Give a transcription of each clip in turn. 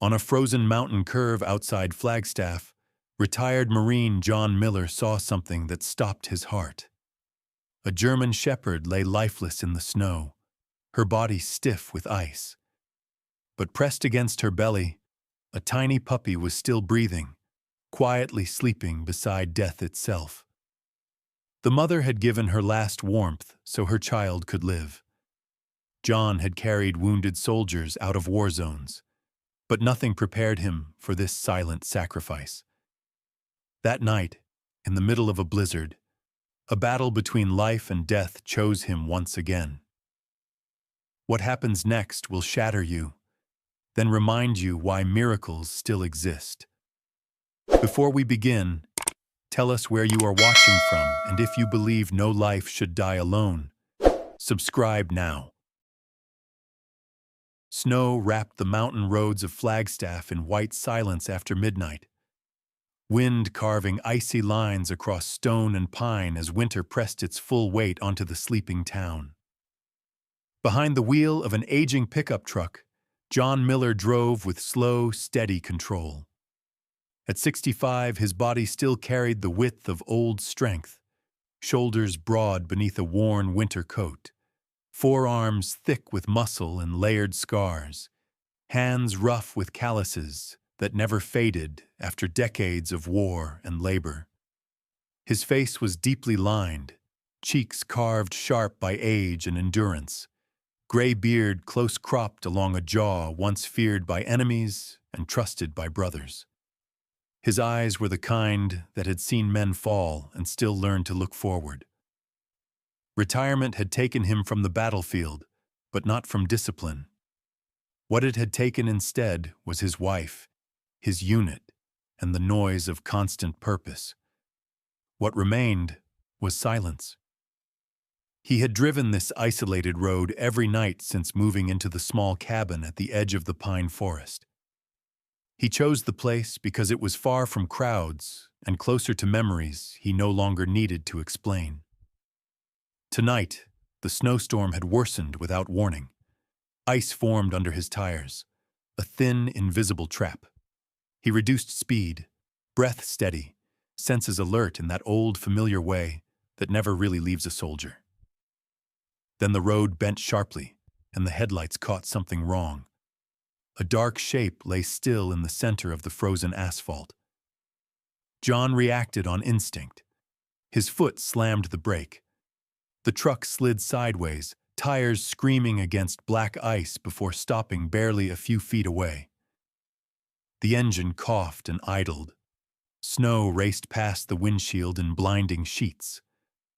On a frozen mountain curve outside Flagstaff, retired Marine John Miller saw something that stopped his heart. A German shepherd lay lifeless in the snow, her body stiff with ice. But pressed against her belly, a tiny puppy was still breathing, quietly sleeping beside death itself. The mother had given her last warmth so her child could live. John had carried wounded soldiers out of war zones, but nothing prepared him for this silent sacrifice. That night, in the middle of a blizzard, a battle between life and death chose him once again. What happens next will shatter you, then remind you why miracles still exist. Before we begin, tell us where you are watching from and if you believe no life should die alone. Subscribe now. Snow wrapped the mountain roads of Flagstaff in white silence after midnight, wind carving icy lines across stone and pine as winter pressed its full weight onto the sleeping town. Behind the wheel of an aging pickup truck, John Miller drove with slow, steady control. At 65, his body still carried the width of old strength, shoulders broad beneath a worn winter coat, forearms thick with muscle and layered scars, hands rough with calluses that never faded after decades of war and labor. His face was deeply lined, cheeks carved sharp by age and endurance, gray beard close-cropped along a jaw once feared by enemies and trusted by brothers. His eyes were the kind that had seen men fall and still learned to look forward. Retirement had taken him from the battlefield, but not from discipline. What it had taken instead was his wife, his unit, and the noise of constant purpose. What remained was silence. He had driven this isolated road every night since moving into the small cabin at the edge of the pine forest. He chose the place because it was far from crowds and closer to memories he no longer needed to explain. Tonight, the snowstorm had worsened without warning. Ice formed under his tires, a thin, invisible trap. He reduced speed, breath steady, senses alert in that old, familiar way that never really leaves a soldier. Then the road bent sharply, and the headlights caught something wrong. A dark shape lay still in the center of the frozen asphalt. John reacted on instinct. His foot slammed the brake. The truck slid sideways, tires screaming against black ice before stopping barely a few feet away. The engine coughed and idled. Snow raced past the windshield in blinding sheets.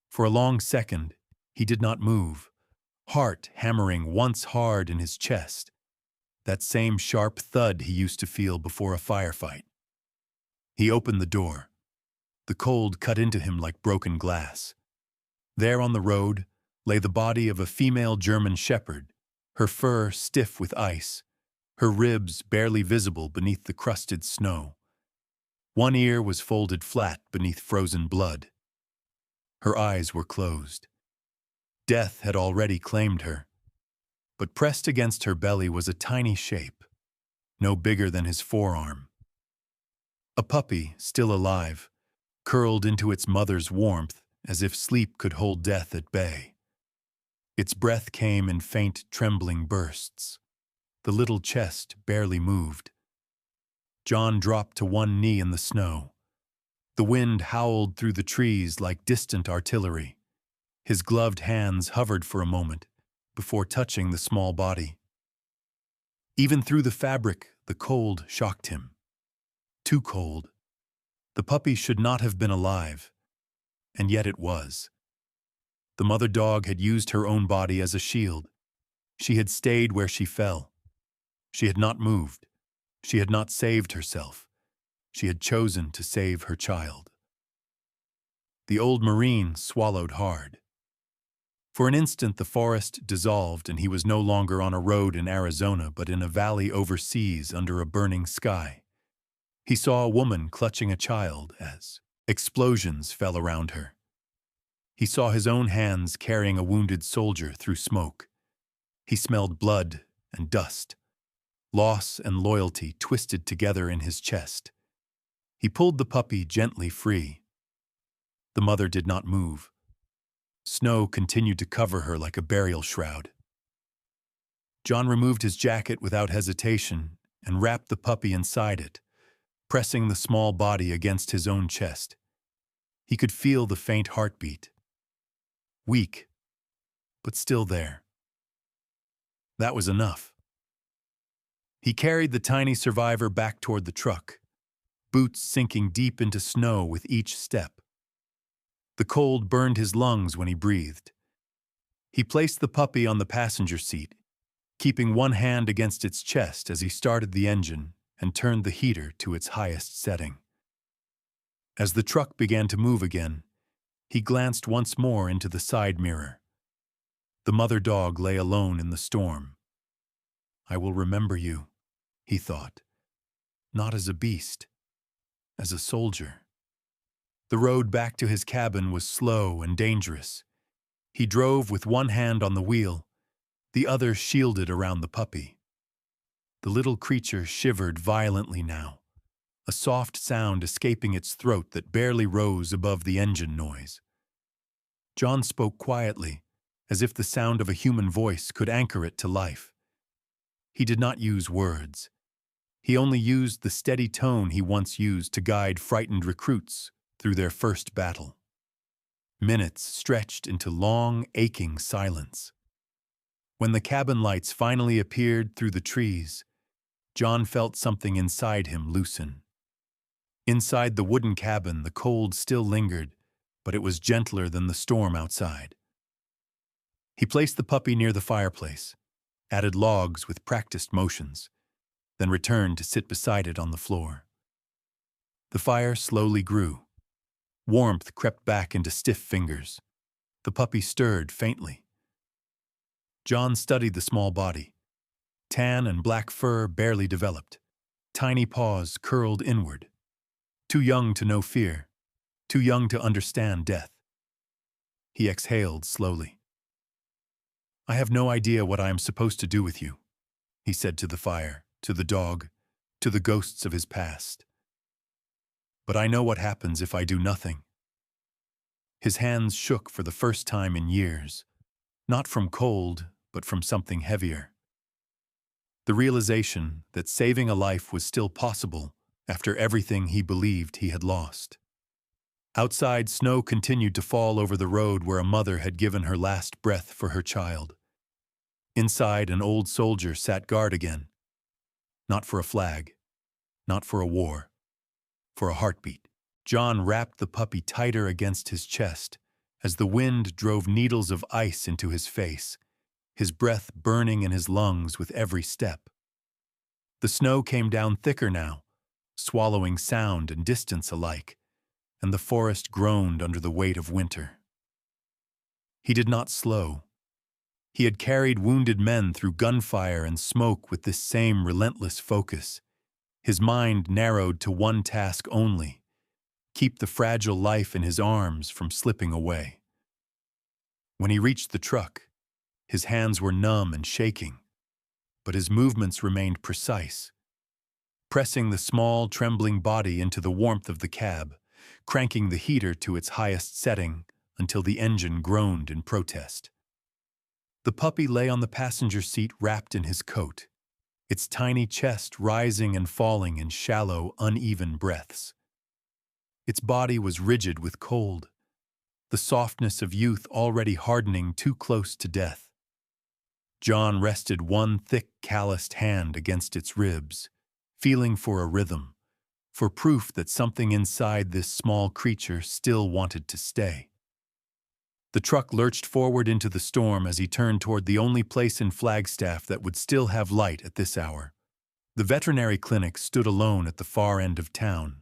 For a long second, he did not move, heart hammering once hard in his chest, that same sharp thud he used to feel before a firefight. He opened the door. The cold cut into him like broken glass. There on the road lay the body of a female German shepherd, her fur stiff with ice, her ribs barely visible beneath the crusted snow. One ear was folded flat beneath frozen blood. Her eyes were closed. Death had already claimed her, but pressed against her belly was a tiny shape, no bigger than his forearm. A puppy, still alive, curled into its mother's warmth as if sleep could hold death at bay. Its breath came in faint, trembling bursts. The little chest barely moved. John dropped to one knee in the snow. The wind howled through the trees like distant artillery. His gloved hands hovered for a moment before touching the small body. Even through the fabric, the cold shocked him. Too cold. The puppy should not have been alive, and yet it was. The mother dog had used her own body as a shield. She had stayed where she fell. She had not moved. She had not saved herself. She had chosen to save her child. The old Marine swallowed hard. For an instant the forest dissolved and he was no longer on a road in Arizona but in a valley overseas under a burning sky. He saw a woman clutching a child as explosions fell around her. He saw his own hands carrying a wounded soldier through smoke. He smelled blood and dust. loss and loyalty twisted together in his chest. He pulled the puppy gently free. The mother did not move. Snow continued to cover her like a burial shroud. John removed his jacket without hesitation and wrapped the puppy inside it, pressing the small body against his own chest. He could feel the faint heartbeat. Weak, but still there. That was enough. He carried the tiny survivor back toward the truck, boots sinking deep into snow with each step. The cold burned his lungs when he breathed. He placed the puppy on the passenger seat, keeping one hand against its chest as he started the engine and turned the heater to its highest setting. As the truck began to move again, he glanced once more into the side mirror. The mother dog lay alone in the storm. "I will remember you," he thought, "not as a beast, as a soldier." The road back to his cabin was slow and dangerous. He drove with one hand on the wheel, the other shielded around the puppy. The little creature shivered violently now, a soft sound escaping its throat that barely rose above the engine noise. John spoke quietly, as if the sound of a human voice could anchor it to life. He did not use words. He only used the steady tone he once used to guide frightened recruits through their first battle. Minutes stretched into long, aching silence. When the cabin lights finally appeared through the trees, John felt something inside him loosen. Inside the wooden cabin, the cold still lingered, but it was gentler than the storm outside. He placed the puppy near the fireplace, added logs with practiced motions, then returned to sit beside it on the floor. The fire slowly grew. Warmth crept back into stiff fingers. The puppy stirred faintly. John studied the small body. Tan and black fur barely developed. Tiny paws curled inward. Too young to know fear. Too young to understand death. He exhaled slowly. "I have no idea what I am supposed to do with you," he said to the fire, to the dog, to the ghosts of his past. "But I know what happens if I do nothing." His hands shook for the first time in years, not from cold, but from something heavier. The realization that saving a life was still possible after everything he believed he had lost. Outside, snow continued to fall over the road where a mother had given her last breath for her child. Inside, an old soldier sat guard again. Not for a flag, not for a war, for a heartbeat. John wrapped the puppy tighter against his chest as the wind drove needles of ice into his face, his breath burning in his lungs with every step. The snow came down thicker now, swallowing sound and distance alike, and the forest groaned under the weight of winter. He did not slow. He had carried wounded men through gunfire and smoke with this same relentless focus. His mind narrowed to one task only: keep the fragile life in his arms from slipping away. When he reached the truck, his hands were numb and shaking, but his movements remained precise, pressing the small, trembling body into the warmth of the cab, cranking the heater to its highest setting until the engine groaned in protest. The puppy lay on the passenger seat wrapped in his coat, its tiny chest rising and falling in shallow, uneven breaths. Its body was rigid with cold, the softness of youth already hardening too close to death. John rested one thick, calloused hand against its ribs, feeling for a rhythm, for proof that something inside this small creature still wanted to stay. The truck lurched forward into the storm as he turned toward the only place in Flagstaff that would still have light at this hour. The veterinary clinic stood alone at the far end of town,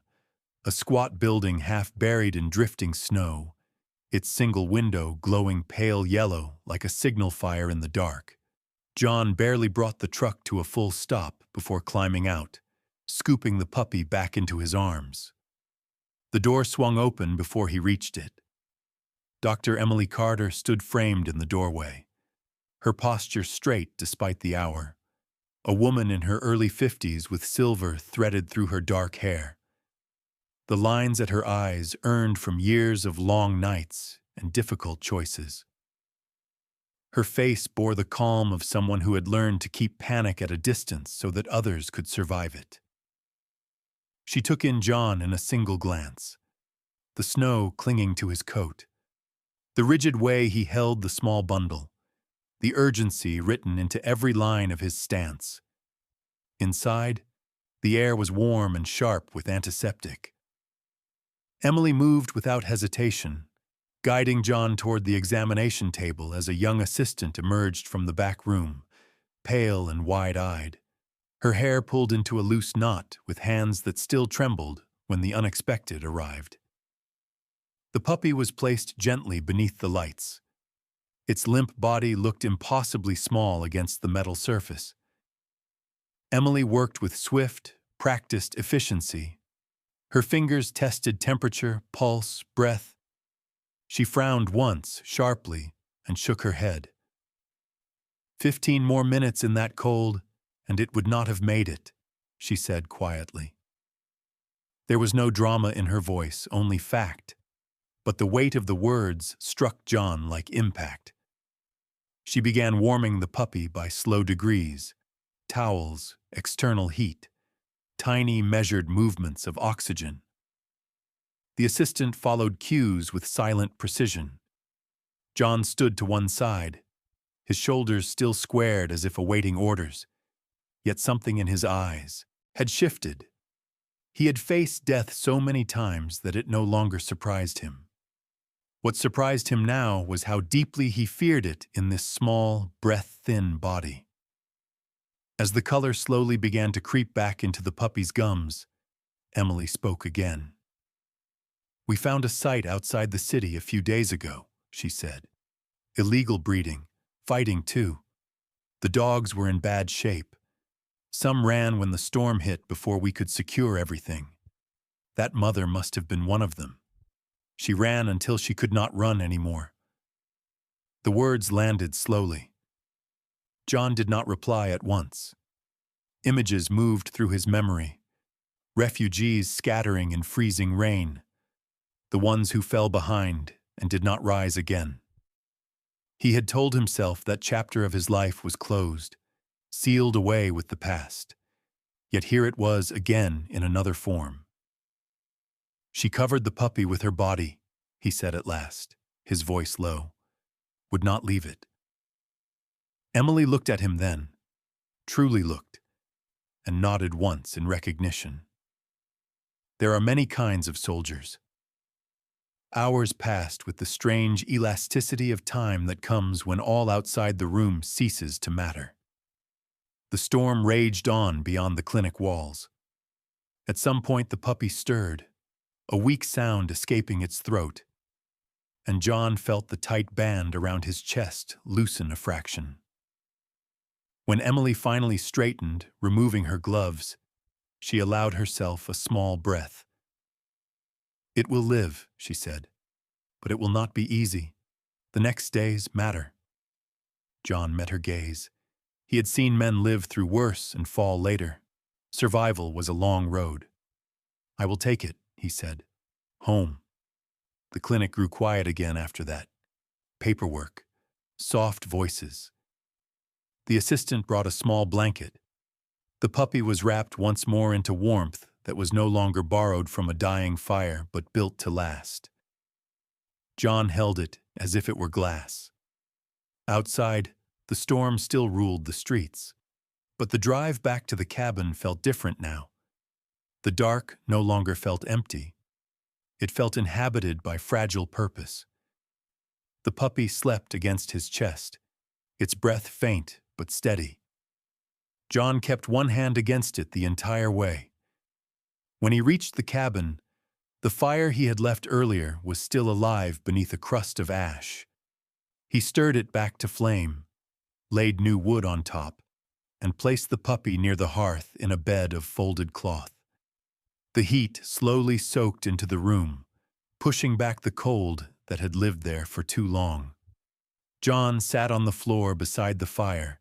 a squat building half buried in drifting snow, its single window glowing pale yellow like a signal fire in the dark. John barely brought the truck to a full stop before climbing out, scooping the puppy back into his arms. The door swung open before he reached it. Dr. Emily Carter stood framed in the doorway, her posture straight despite the hour, a woman in her early 50s with silver threaded through her dark hair. The lines at her eyes earned from years of long nights and difficult choices. Her face bore the calm of someone who had learned to keep panic at a distance so that others could survive it. She took in John in a single glance, the snow clinging to his coat, the rigid way he held the small bundle, the urgency written into every line of his stance. Inside, the air was warm and sharp with antiseptic. Emily moved without hesitation, guiding John toward the examination table as a young assistant emerged from the back room, pale and wide-eyed, her hair pulled into a loose knot with hands that still trembled when the unexpected arrived. The puppy was placed gently beneath the lights. Its limp body looked impossibly small against the metal surface. Emily worked with swift, practiced efficiency. Her fingers tested temperature, pulse, breath. She frowned once, sharply, and shook her head. 15 more minutes in that cold, and it would not have made it, she said quietly. There was no drama in her voice, only fact, but the weight of the words struck John like impact. She began warming the puppy by slow degrees, towels, external heat, tiny measured movements of oxygen. The assistant followed cues with silent precision. John stood to one side, his shoulders still squared as if awaiting orders. Yet something in his eyes had shifted. He had faced death so many times that it no longer surprised him. What surprised him now was how deeply he feared it in this small, breath-thin body. As the color slowly began to creep back into the puppy's gums, Emily spoke again. "We found a site outside the city a few days ago," she said. "Illegal breeding, fighting too. The dogs were in bad shape. Some ran when the storm hit before we could secure everything. That mother must have been one of them. She ran until she could not run anymore." The words landed slowly. John did not reply at once. Images moved through his memory. Refugees scattering in freezing rain. The ones who fell behind and did not rise again. He had told himself that chapter of his life was closed, sealed away with the past. Yet here it was again in another form. "She covered the puppy with her body," he said at last, his voice low. "Would not leave it." Emily looked at him then, truly looked, and nodded once in recognition. There are many kinds of soldiers. Hours passed with the strange elasticity of time that comes when all outside the room ceases to matter. The storm raged on beyond the clinic walls. At some point the puppy stirred, a weak sound escaping its throat, and John felt the tight band around his chest loosen a fraction. When Emily finally straightened, removing her gloves, she allowed herself a small breath. "It will live," she said, "but it will not be easy. The next days matter." John met her gaze. He had seen men live through worse and fall later. Survival was a long road. "I will take it," he said. "Home." The clinic grew quiet again after that. Paperwork, soft voices. The assistant brought a small blanket. The puppy was wrapped once more into warmth that was no longer borrowed from a dying fire but built to last. John held it as if it were glass. Outside, the storm still ruled the streets, but the drive back to the cabin felt different now. The dark no longer felt empty. It felt inhabited by fragile purpose. The puppy slept against his chest, its breath faint but steady. John kept one hand against it the entire way. When he reached the cabin, the fire he had left earlier was still alive beneath a crust of ash. He stirred it back to flame, laid new wood on top, and placed the puppy near the hearth in a bed of folded cloth. The heat slowly soaked into the room, pushing back the cold that had lived there for too long. John sat on the floor beside the fire,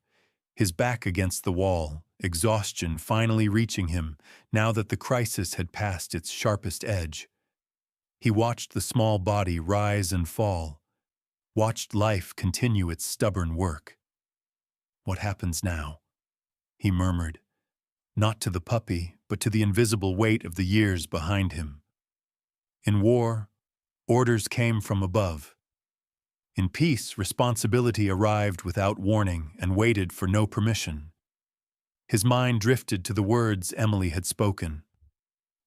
his back against the wall, exhaustion finally reaching him now that the crisis had passed its sharpest edge. He watched the small body rise and fall, watched life continue its stubborn work. "What happens now?" he murmured, not to the puppy, but to the invisible weight of the years behind him. In war, orders came from above. In peace, responsibility arrived without warning and waited for no permission. His mind drifted to the words Emily had spoken.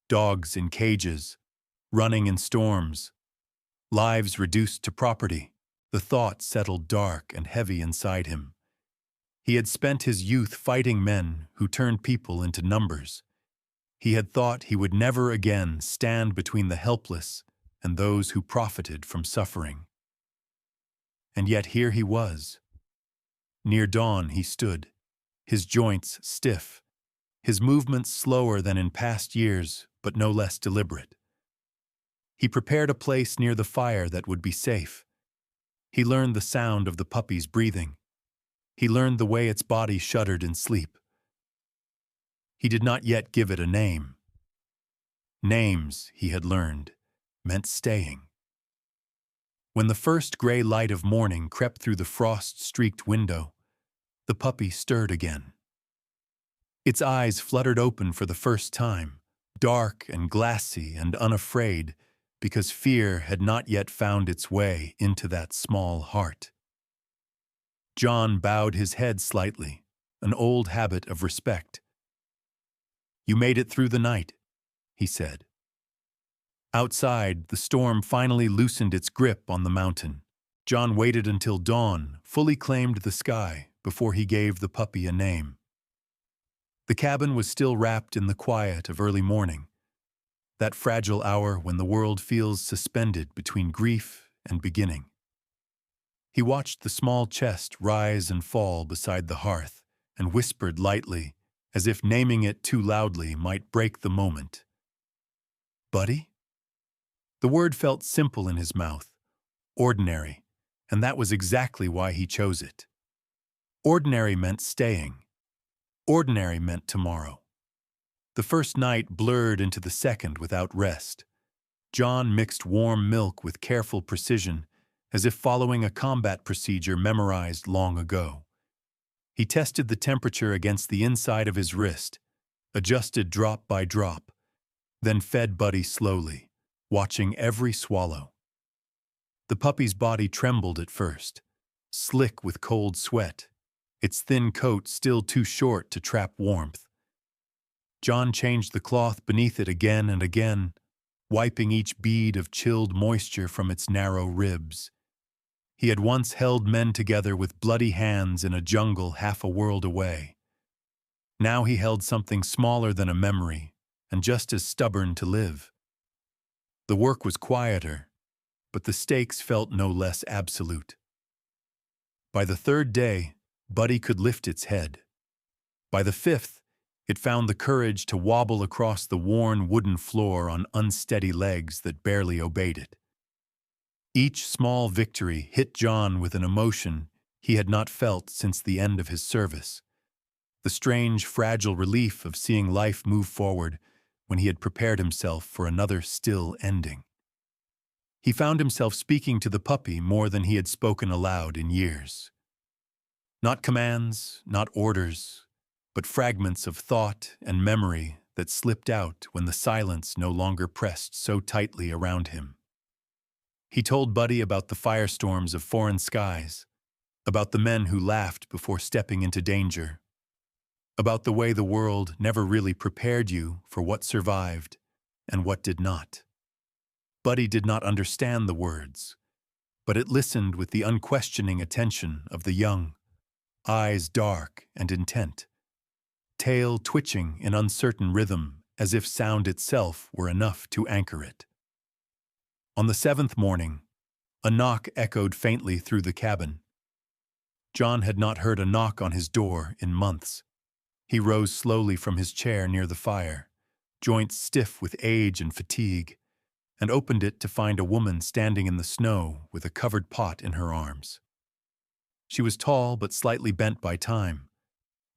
Dogs in cages, running in storms, lives reduced to property. The thought settled dark and heavy inside him. He had spent his youth fighting men who turned people into numbers. He had thought he would never again stand between the helpless and those who profited from suffering. And yet here he was. Near dawn he stood, his joints stiff, his movements slower than in past years, but no less deliberate. He prepared a place near the fire that would be safe. He learned the sound of the puppy's breathing. He learned the way its body shuddered in sleep. He did not yet give it a name. Names, he had learned, meant staying. When the first gray light of morning crept through the frost-streaked window, the puppy stirred again. Its eyes fluttered open for the first time, dark and glassy and unafraid, because fear had not yet found its way into that small heart. John bowed his head slightly, an old habit of respect. "You made it through the night," he said. Outside, the storm finally loosened its grip on the mountain. John waited until dawn fully claimed the sky before he gave the puppy a name. The cabin was still wrapped in the quiet of early morning, that fragile hour when the world feels suspended between grief and beginning. He watched the small chest rise and fall beside the hearth and whispered lightly, as if naming it too loudly might break the moment. "Buddy?" The word felt simple in his mouth, ordinary, and that was exactly why he chose it. Ordinary meant staying. Ordinary meant tomorrow. The first night blurred into the second without rest. John mixed warm milk with careful precision, as if following a combat procedure memorized long ago. He tested the temperature against the inside of his wrist, adjusted drop by drop, then fed Buddy slowly, watching every swallow. The puppy's body trembled at first, slick with cold sweat, its thin coat still too short to trap warmth. John changed the cloth beneath it again and again, wiping each bead of chilled moisture from its narrow ribs. He had once held men together with bloody hands in a jungle half a world away. Now he held something smaller than a memory, and just as stubborn to live. The work was quieter, but the stakes felt no less absolute. By the third day, Buddy could lift its head. By the fifth, it found the courage to wobble across the worn wooden floor on unsteady legs that barely obeyed it. Each small victory hit John with an emotion he had not felt since the end of his service, the strange, fragile relief of seeing life move forward when he had prepared himself for another still ending. He found himself speaking to the puppy more than he had spoken aloud in years. Not commands, not orders, but fragments of thought and memory that slipped out when the silence no longer pressed so tightly around him. He told Buddy about the firestorms of foreign skies, about the men who laughed before stepping into danger, about the way the world never really prepared you for what survived and what did not. Buddy did not understand the words, but it listened with the unquestioning attention of the young, eyes dark and intent, tail twitching in uncertain rhythm as if sound itself were enough to anchor it. On the seventh morning, a knock echoed faintly through the cabin. John had not heard a knock on his door in months. He rose slowly from his chair near the fire, joints stiff with age and fatigue, and opened it to find a woman standing in the snow with a covered pot in her arms. She was tall but slightly bent by time,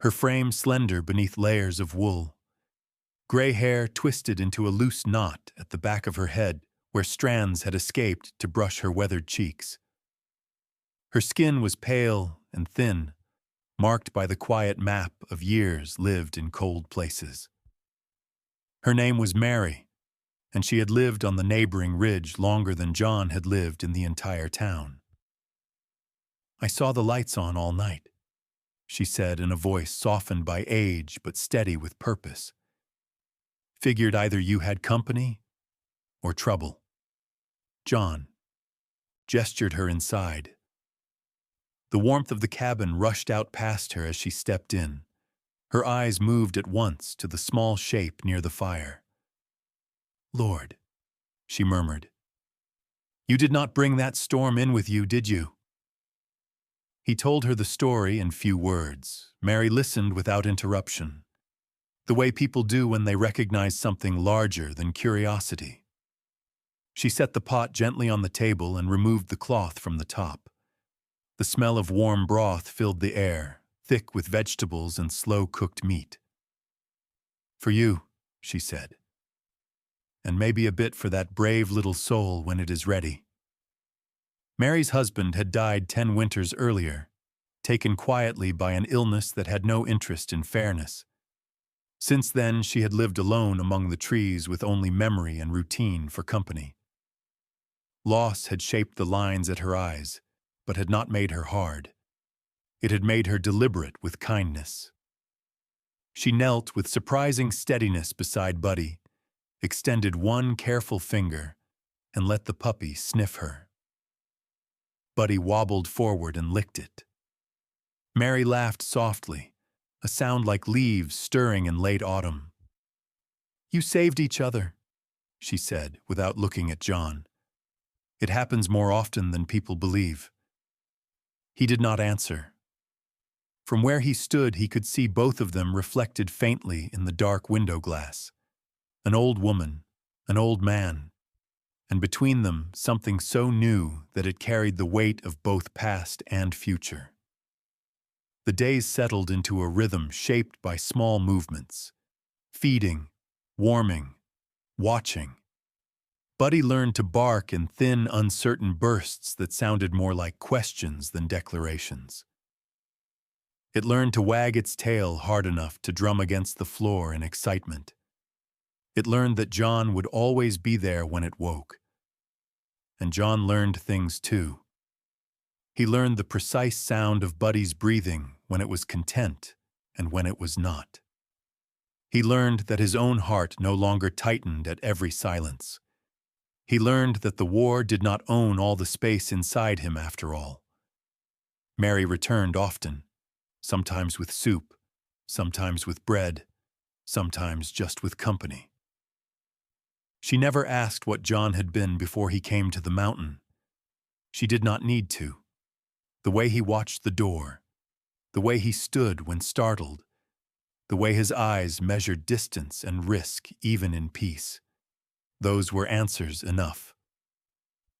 her frame slender beneath layers of wool. Gray hair twisted into a loose knot at the back of her head where strands had escaped to brush her weathered cheeks. Her skin was pale and thin, marked by the quiet map of years lived in cold places. Her name was Mary, and she had lived on the neighboring ridge longer than John had lived in the entire town. "I saw the lights on all night," she said in a voice softened by age but steady with purpose. "Figured either you had company or trouble." John gestured her inside. The warmth of the cabin rushed out past her as she stepped in. Her eyes moved at once to the small shape near the fire. "Lord," she murmured, "you did not bring that storm in with you, did you?" He told her the story in few words. Mary listened without interruption, the way people do when they recognize something larger than curiosity. She set the pot gently on the table and removed the cloth from the top. The smell of warm broth filled the air, thick with vegetables and slow-cooked meat. "For you," she said, "and maybe a bit for that brave little soul when it is ready." Mary's husband had died 10 winters earlier, taken quietly by an illness that had no interest in fairness. Since then, she had lived alone among the trees with only memory and routine for company. Loss had shaped the lines at her eyes, but had not made her hard. It had made her deliberate with kindness. She knelt with surprising steadiness beside Buddy, extended one careful finger, and let the puppy sniff her. Buddy wobbled forward and licked it. Mary laughed softly, a sound like leaves stirring in late autumn. "You saved each other," she said, without looking at John. "It happens more often than people believe." He did not answer. From where he stood, he could see both of them reflected faintly in the dark window glass. An old woman, an old man, and between them something so new that it carried the weight of both past and future. The days settled into a rhythm shaped by small movements. Feeding, warming, watching. Buddy learned to bark in thin, uncertain bursts that sounded more like questions than declarations. It learned to wag its tail hard enough to drum against the floor in excitement. It learned that John would always be there when it woke. And John learned things too. He learned the precise sound of Buddy's breathing when it was content and when it was not. He learned that his own heart no longer tightened at every silence. He learned that the war did not own all the space inside him after all. Mary returned often, sometimes with soup, sometimes with bread, sometimes just with company. She never asked what John had been before he came to the mountain. She did not need to. The way he watched the door, the way he stood when startled, the way his eyes measured distance and risk even in peace. Those were answers enough.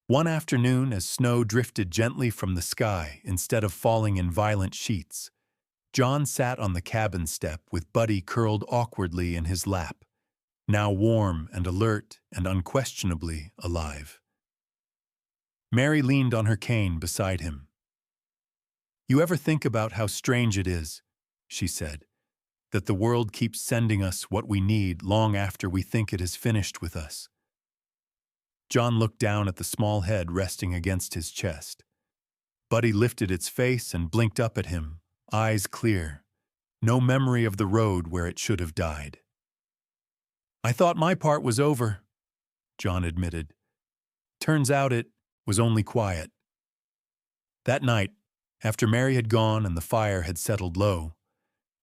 One afternoon, as snow drifted gently from the sky instead of falling in violent sheets, John sat on the cabin step with Buddy curled awkwardly in his lap, now warm and alert and unquestionably alive. Mary leaned on her cane beside him. "You ever think about how strange it is," she said, "that the world keeps sending us what we need long after we think it has finished with us?" John looked down at the small head resting against his chest. Buddy lifted its face and blinked up at him, eyes clear, no memory of the road where it should have died. "I thought my part was over," John admitted. "Turns out it was only quiet." That night, after Mary had gone and the fire had settled low,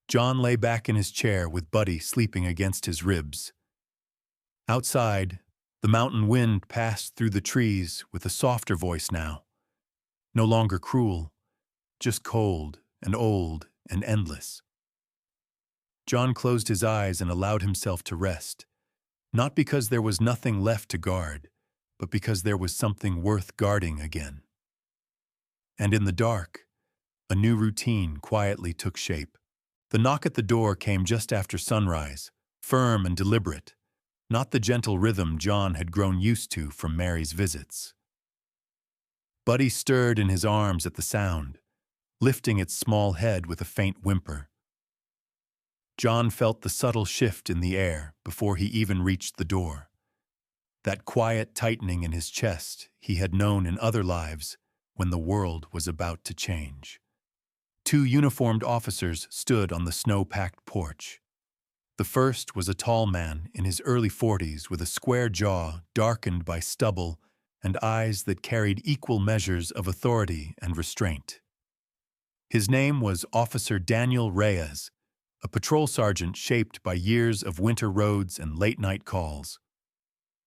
John lay back in his chair with Buddy sleeping against his ribs. Outside, the mountain wind passed through the trees with a softer voice now, no longer cruel, just cold and old and endless. John closed his eyes and allowed himself to rest, not because there was nothing left to guard, but because there was something worth guarding again. And in the dark, a new routine quietly took shape. The knock at the door came just after sunrise, firm and deliberate, not the gentle rhythm John had grown used to from Mary's visits. Buddy stirred in his arms at the sound, lifting its small head with a faint whimper. John felt the subtle shift in the air before he even reached the door. That quiet tightening in his chest he had known in other lives when the world was about to change. Two uniformed officers stood on the snow-packed porch. The first was a tall man in his early 40s with a square jaw darkened by stubble and eyes that carried equal measures of authority and restraint. His name was Officer Daniel Reyes, a patrol sergeant shaped by years of winter roads and late-night calls.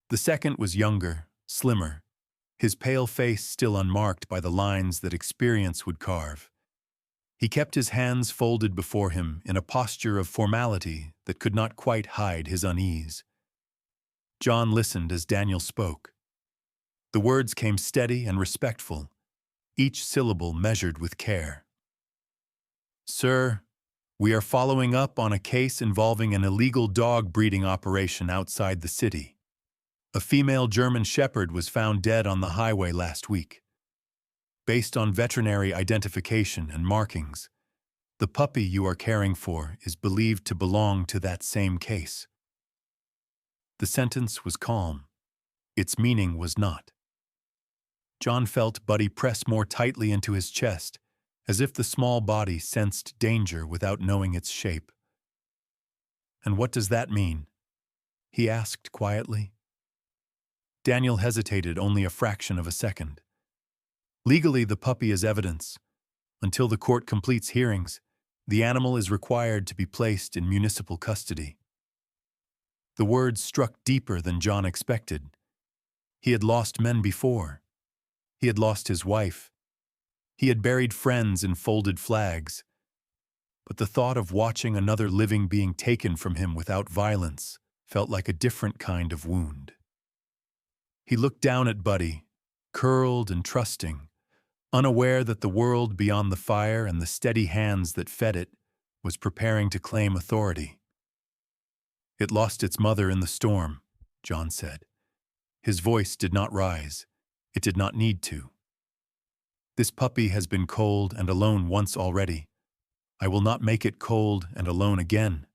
The second was younger, slimmer, his pale face still unmarked by the lines that experience would carve. He kept his hands folded before him in a posture of formality that could not quite hide his unease. John listened as Daniel spoke. The words came steady and respectful, each syllable measured with care. "Sir, we are following up on a case involving an illegal dog breeding operation outside the city. A female German Shepherd was found dead on the highway last week. Based on veterinary identification and markings, the puppy you are caring for is believed to belong to that same case." The sentence was calm. Its meaning was not. John felt Buddy press more tightly into his chest, as if the small body sensed danger without knowing its shape. "And what does that mean?" he asked quietly. Daniel hesitated only a fraction of a second. "Legally, the puppy is evidence. Until the court completes hearings, the animal is required to be placed in municipal custody." The words struck deeper than John expected. He had lost men before. He had lost his wife. He had buried friends in folded flags. But the thought of watching another living being taken from him without violence felt like a different kind of wound. He looked down at Buddy, curled and trusting, unaware that the world beyond the fire and the steady hands that fed it was preparing to claim authority. "It lost its mother in the storm," John said. His voice did not rise. It did not need to. "This puppy has been cold and alone once already. I will not make it cold and alone again."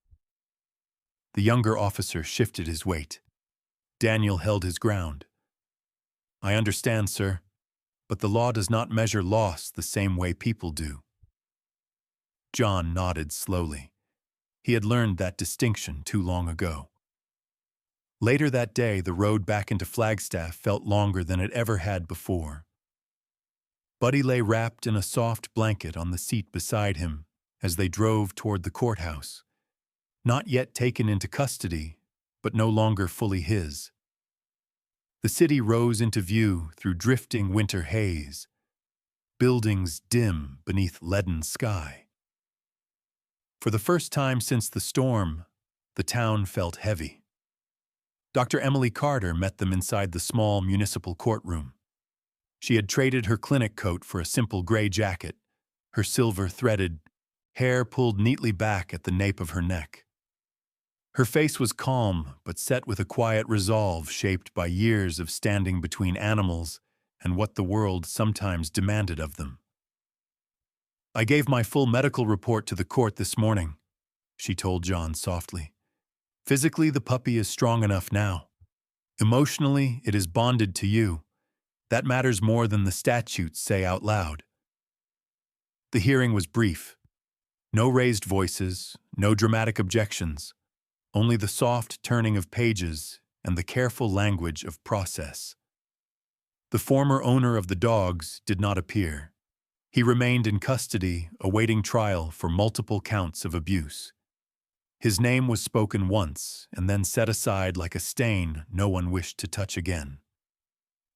The younger officer shifted his weight. Daniel held his ground. "I understand, sir, but the law does not measure loss the same way people do." John nodded slowly. He had learned that distinction too long ago. Later that day, the road back into Flagstaff felt longer than it ever had before. Buddy lay wrapped in a soft blanket on the seat beside him as they drove toward the courthouse, not yet taken into custody, but no longer fully his. The city rose into view through drifting winter haze, buildings dim beneath leaden sky. For the first time since the storm, the town felt heavy. Dr. Emily Carter met them inside the small municipal courtroom. She had traded her clinic coat for a simple gray jacket, her silver-threaded hair pulled neatly back at the nape of her neck. Her face was calm, but set with a quiet resolve shaped by years of standing between animals and what the world sometimes demanded of them. "I gave my full medical report to the court this morning," she told John softly. "Physically, the puppy is strong enough now. Emotionally, it is bonded to you. That matters more than the statutes say out loud." The hearing was brief. No raised voices, no dramatic objections, only the soft turning of pages and the careful language of process. The former owner of the dogs did not appear. He remained in custody, awaiting trial for multiple counts of abuse. His name was spoken once and then set aside like a stain no one wished to touch again.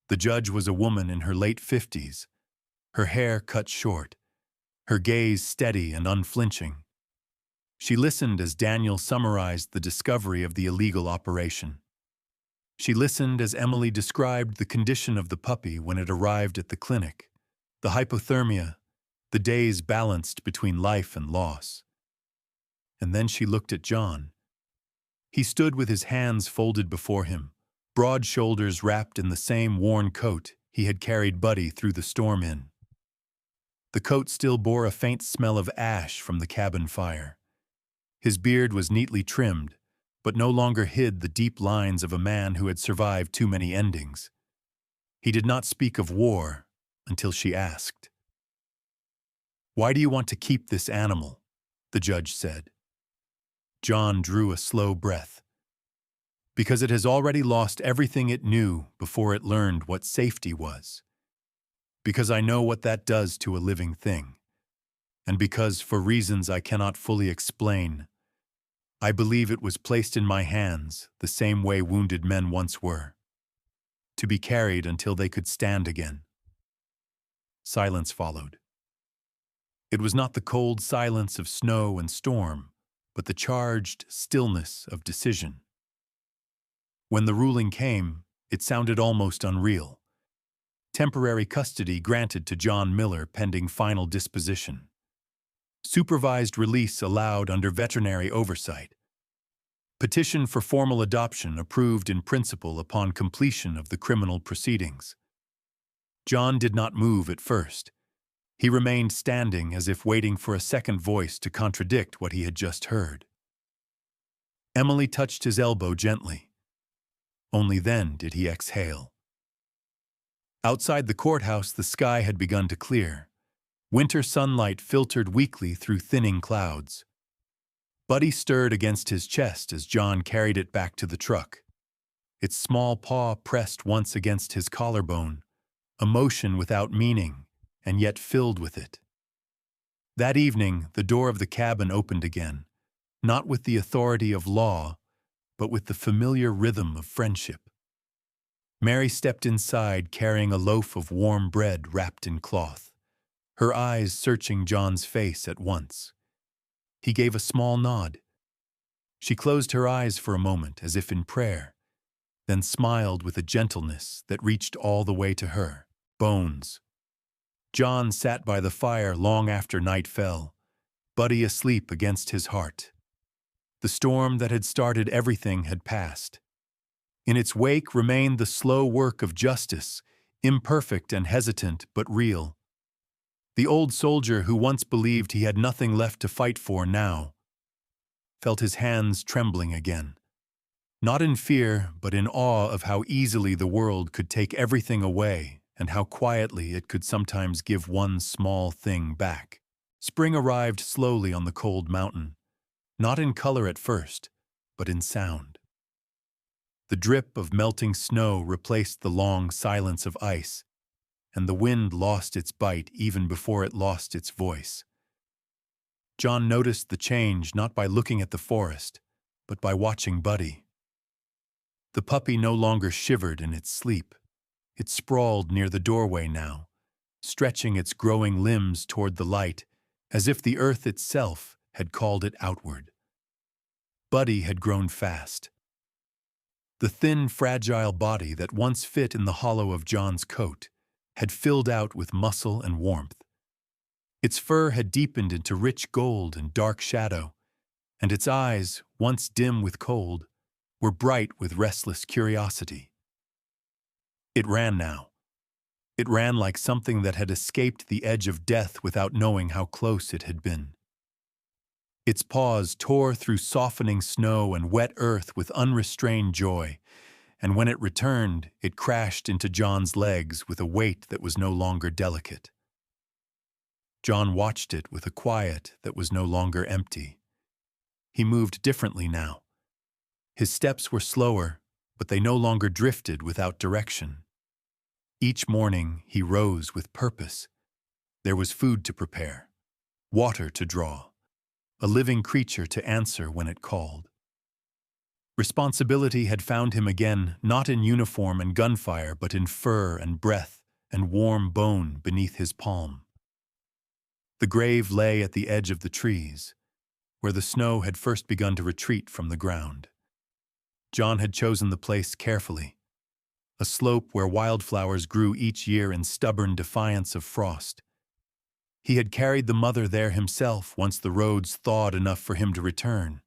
The judge was a woman in her late 50s, her hair cut short, her gaze steady and unflinching. She listened as Daniel summarized the discovery of the illegal operation. She listened as Emily described the condition of the puppy when it arrived at the clinic, the hypothermia, the days balanced between life and loss. and then she looked at John. He stood with his hands folded before him, broad shoulders wrapped in the same worn coat he had carried Buddy through the storm in. The coat still bore a faint smell of ash from the cabin fire. His beard was neatly trimmed, but no longer hid the deep lines of a man who had survived too many endings. He did not speak of war until she asked. "Why do you want to keep this animal?" the judge said. John drew a slow breath. "Because it has already lost everything it knew before it learned what safety was. Because I know what that does to a living thing. And because, for reasons I cannot fully explain, I believe it was placed in my hands the same way wounded men once were, to be carried until they could stand again." Silence followed. It was not the cold silence of snow and storm, but the charged stillness of decision. When the ruling came, it sounded almost unreal. Temporary custody granted to John Miller pending final disposition. Supervised release allowed under veterinary oversight. Petition for formal adoption approved in principle upon completion of the criminal proceedings. John did not move at first. He remained standing as if waiting for a second voice to contradict what he had just heard. Emily touched his elbow gently. Only then did he exhale. Outside the courthouse, the sky had begun to clear. Winter sunlight filtered weakly through thinning clouds. Buddy stirred against his chest as John carried it back to the truck. Its small paw pressed once against his collarbone, a motion without meaning, and yet filled with it. That evening, the door of the cabin opened again, not with the authority of law, but with the familiar rhythm of friendship. Mary stepped inside carrying a loaf of warm bread wrapped in cloth, her eyes searching John's face at once. He gave a small nod. She closed her eyes for a moment as if in prayer, then smiled with a gentleness that reached all the way to her bones. John sat by the fire long after night fell, Buddy asleep against his heart. The storm that had started everything had passed. In its wake remained the slow work of justice, imperfect and hesitant but real. The old soldier who once believed he had nothing left to fight for now felt his hands trembling again. Not in fear, but in awe of how easily the world could take everything away and how quietly it could sometimes give one small thing back. Spring arrived slowly on the cold mountain, not in color at first, but in sound. The drip of melting snow replaced the long silence of ice, and the wind lost its bite even before it lost its voice. John noticed the change not by looking at the forest, but by watching Buddy. The puppy no longer shivered in its sleep. It sprawled near the doorway now, stretching its growing limbs toward the light, as if the earth itself had called it outward. Buddy had grown fast. The thin, fragile body that once fit in the hollow of John's coat had filled out with muscle and warmth. Its fur had deepened into rich gold and dark shadow, and its eyes, once dim with cold, were bright with restless curiosity. It ran now. It ran like something that had escaped the edge of death without knowing how close it had been. Its paws tore through softening snow and wet earth with unrestrained joy, and when it returned, it crashed into John's legs with a weight that was no longer delicate. John watched it with a quiet that was no longer empty. He moved differently now. His steps were slower, but they no longer drifted without direction. Each morning he rose with purpose. There was food to prepare, water to draw, a living creature to answer when it called. Responsibility had found him again, not in uniform and gunfire, but in fur and breath and warm bone beneath his palm. The grave lay at the edge of the trees, where the snow had first begun to retreat from the ground. John had chosen the place carefully, a slope where wildflowers grew each year in stubborn defiance of frost. He had carried the mother there himself once the roads thawed enough for him to return.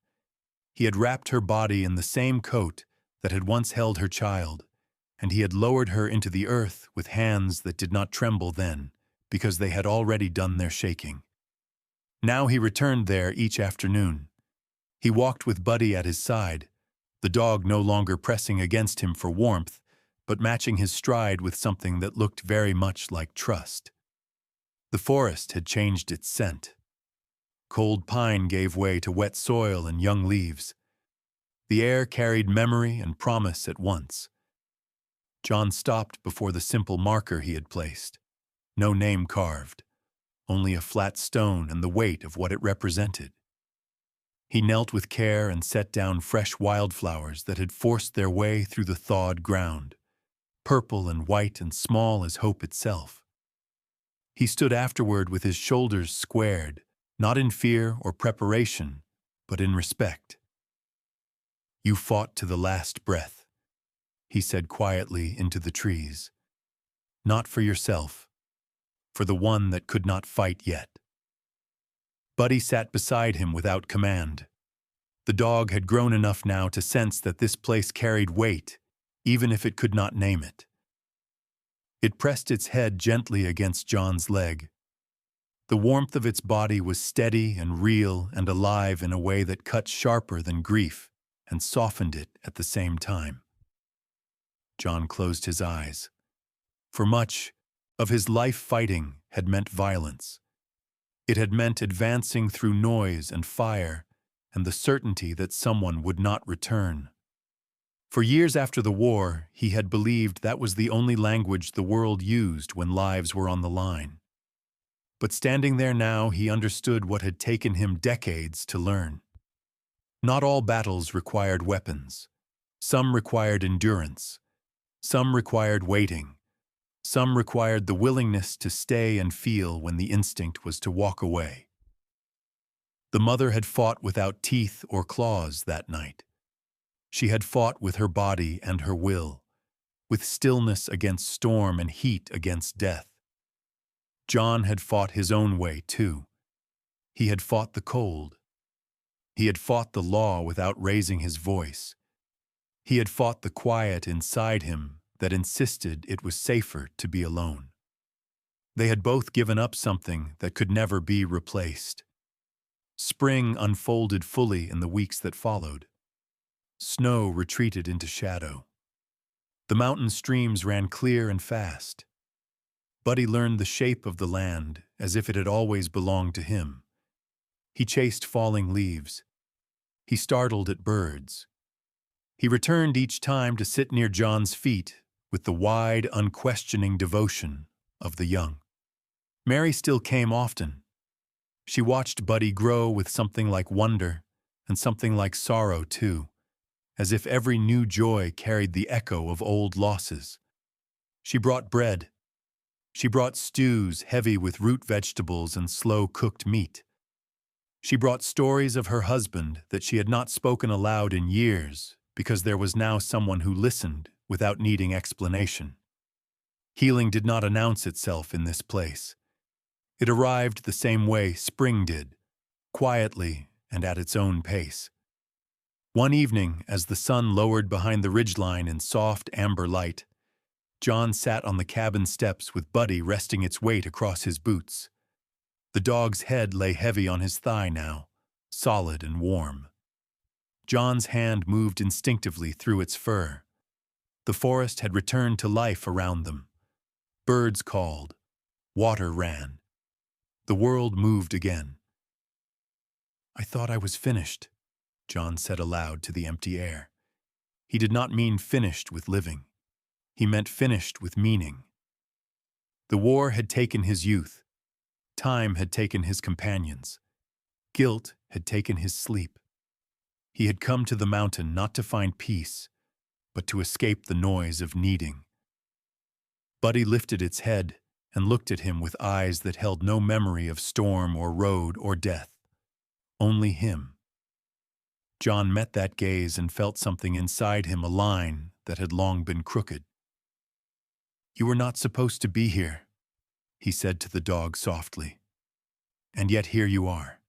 He had wrapped her body in the same coat that had once held her child, and he had lowered her into the earth with hands that did not tremble then, because they had already done their shaking. Now he returned there each afternoon. He walked with Buddy at his side, the dog no longer pressing against him for warmth, but matching his stride with something that looked very much like trust. The forest had changed its scent. Cold pine gave way to wet soil and young leaves. The air carried memory and promise at once. John stopped before the simple marker he had placed. No name carved, only a flat stone and the weight of what it represented. He knelt with care and set down fresh wildflowers that had forced their way through the thawed ground, purple and white and small as hope itself. He stood afterward with his shoulders squared, not in fear or preparation, but in respect. "You fought to the last breath," he said quietly into the trees. "Not for yourself, for the one that could not fight yet." Buddy sat beside him without command. The dog had grown enough now to sense that this place carried weight, even if it could not name it. It pressed its head gently against John's leg. The warmth of its body was steady and real and alive in a way that cut sharper than grief and softened it at the same time. John closed his eyes. For much of his life, fighting had meant violence. It had meant advancing through noise and fire and the certainty that someone would not return. For years after the war, he had believed that was the only language the world used when lives were on the line. But standing there now, he understood what had taken him decades to learn. Not all battles required weapons. Some required endurance. Some required waiting. Some required the willingness to stay and feel when the instinct was to walk away. The mother had fought without teeth or claws that night. She had fought with her body and her will, with stillness against storm and heat against death. John had fought his own way, too. He had fought the cold. He had fought the law without raising his voice. He had fought the quiet inside him that insisted it was safer to be alone. They had both given up something that could never be replaced. Spring unfolded fully in the weeks that followed. Snow retreated into shadow. The mountain streams ran clear and fast. Buddy learned the shape of the land as if it had always belonged to him. He chased falling leaves. He startled at birds. He returned each time to sit near John's feet with the wide, unquestioning devotion of the young. Mary still came often. She watched Buddy grow with something like wonder and something like sorrow, too, as if every new joy carried the echo of old losses. She brought bread. She brought stews heavy with root vegetables and slow-cooked meat. She brought stories of her husband that she had not spoken aloud in years because there was now someone who listened without needing explanation. Healing did not announce itself in this place. It arrived the same way spring did, quietly and at its own pace. One evening, as the sun lowered behind the ridgeline in soft amber light, John sat on the cabin steps with Buddy resting its weight across his boots. The dog's head lay heavy on his thigh now, solid and warm. John's hand moved instinctively through its fur. The forest had returned to life around them. Birds called. Water ran. The world moved again. "I thought I was finished," John said aloud to the empty air. He did not mean finished with living. He meant finished with meaning. The war had taken his youth. Time had taken his companions. Guilt had taken his sleep. He had come to the mountain not to find peace, but to escape the noise of needing. Buddy lifted its head and looked at him with eyes that held no memory of storm or road or death. Only him. John met that gaze and felt something inside him align that had long been crooked. "You were not supposed to be here," he said to the dog softly. And yet here you are.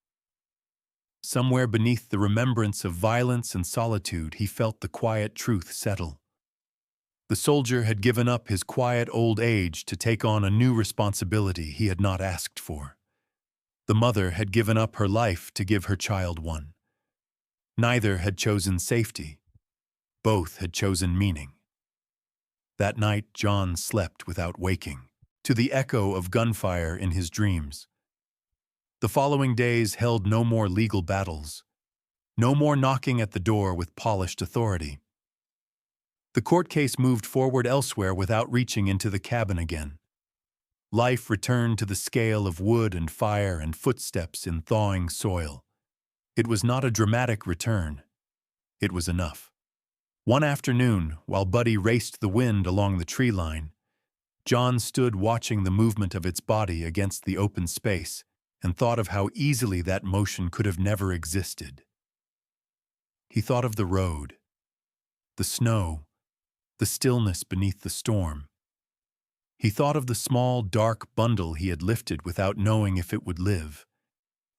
Somewhere beneath the remembrance of violence and solitude, he felt the quiet truth settle. The soldier had given up his quiet old age to take on a new responsibility he had not asked for. The mother had given up her life to give her child one. Neither had chosen safety. Both had chosen meaning. That night, John slept without waking, to the echo of gunfire in his dreams. The following days held no more legal battles, no more knocking at the door with polished authority. The court case moved forward elsewhere without reaching into the cabin again. Life returned to the scale of wood and fire and footsteps in thawing soil. It was not a dramatic return. It was enough. One afternoon, while Buddy raced the wind along the tree line, John stood watching the movement of its body against the open space and thought of how easily that motion could have never existed. He thought of the road, the snow, the stillness beneath the storm. He thought of the small, dark bundle he had lifted without knowing if it would live,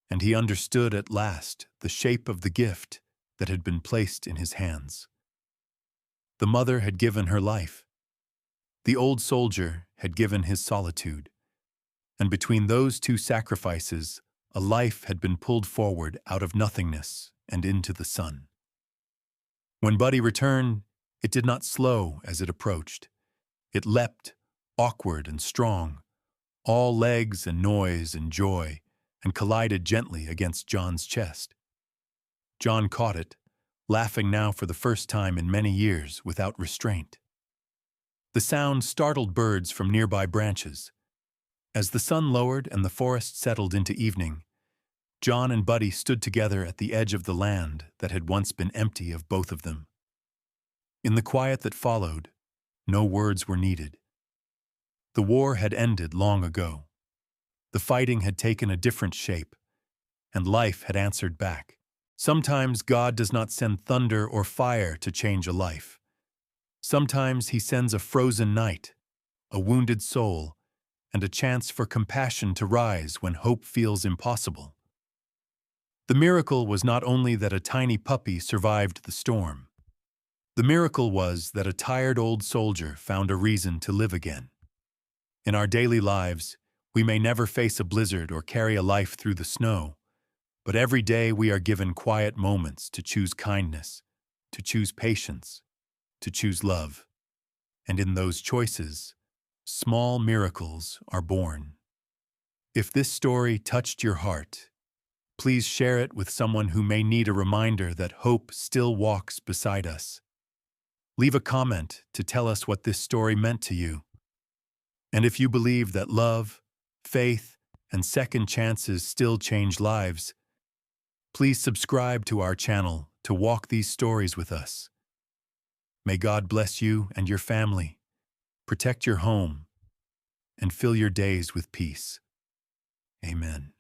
and he understood at last the shape of the gift that had been placed in his hands. The mother had given her life. The old soldier had given his solitude. And between those two sacrifices, a life had been pulled forward out of nothingness and into the sun. When Buddy returned, it did not slow as it approached. It leapt, awkward and strong, all legs and noise and joy, and collided gently against John's chest. John caught it, laughing now for the first time in many years without restraint. The sound startled birds from nearby branches. As the sun lowered and the forest settled into evening, John and Buddy stood together at the edge of the land that had once been empty of both of them. In the quiet that followed, no words were needed. The war had ended long ago. The fighting had taken a different shape, and life had answered back. Sometimes God does not send thunder or fire to change a life. Sometimes He sends a frozen night, a wounded soul, and a chance for compassion to rise when hope feels impossible. The miracle was not only that a tiny puppy survived the storm. The miracle was that a tired old soldier found a reason to live again. In our daily lives, we may never face a blizzard or carry a life through the snow, but every day we are given quiet moments to choose kindness, to choose patience, to choose love. And in those choices, small miracles are born. If this story touched your heart, please share it with someone who may need a reminder that hope still walks beside us. Leave a comment to tell us what this story meant to you. And if you believe that love, faith, and second chances still change lives, please subscribe to our channel to walk these stories with us. May God bless you and your family, protect your home, and fill your days with peace. Amen.